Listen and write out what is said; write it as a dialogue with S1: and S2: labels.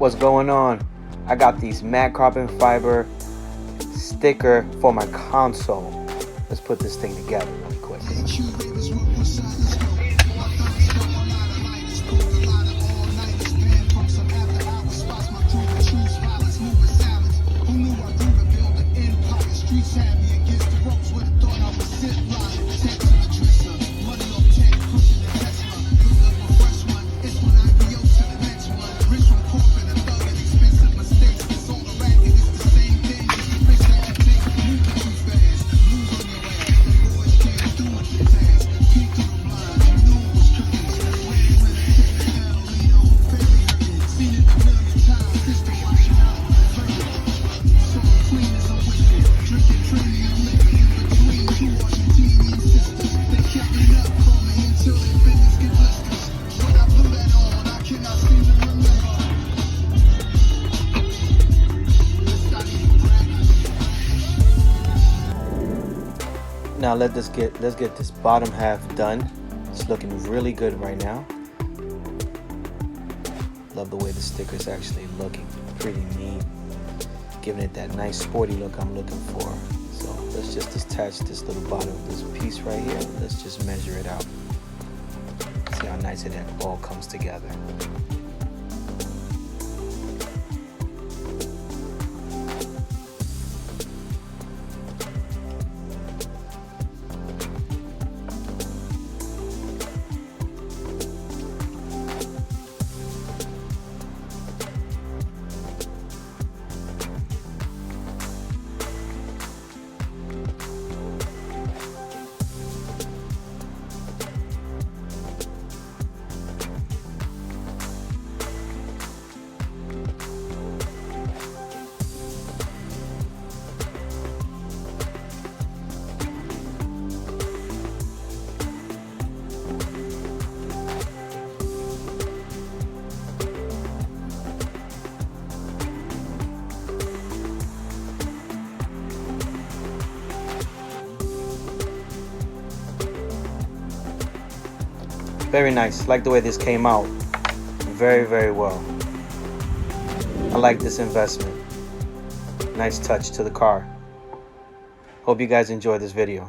S1: What's going on? I got these matte carbon fiber sticker for my console. Let's put this thing together really quick. Now let's get this bottom half done. It's looking really good right now. Love the way the sticker is actually looking, pretty neat, giving it that nice sporty look I'm looking for. So let's just attach this little bottom of this piece right here. Let's just measure it out. See how nice it all comes together. Very nice. Like the way this came out. Very, very well. I like this investment. Nice touch to the car. Hope you guys enjoyed this video.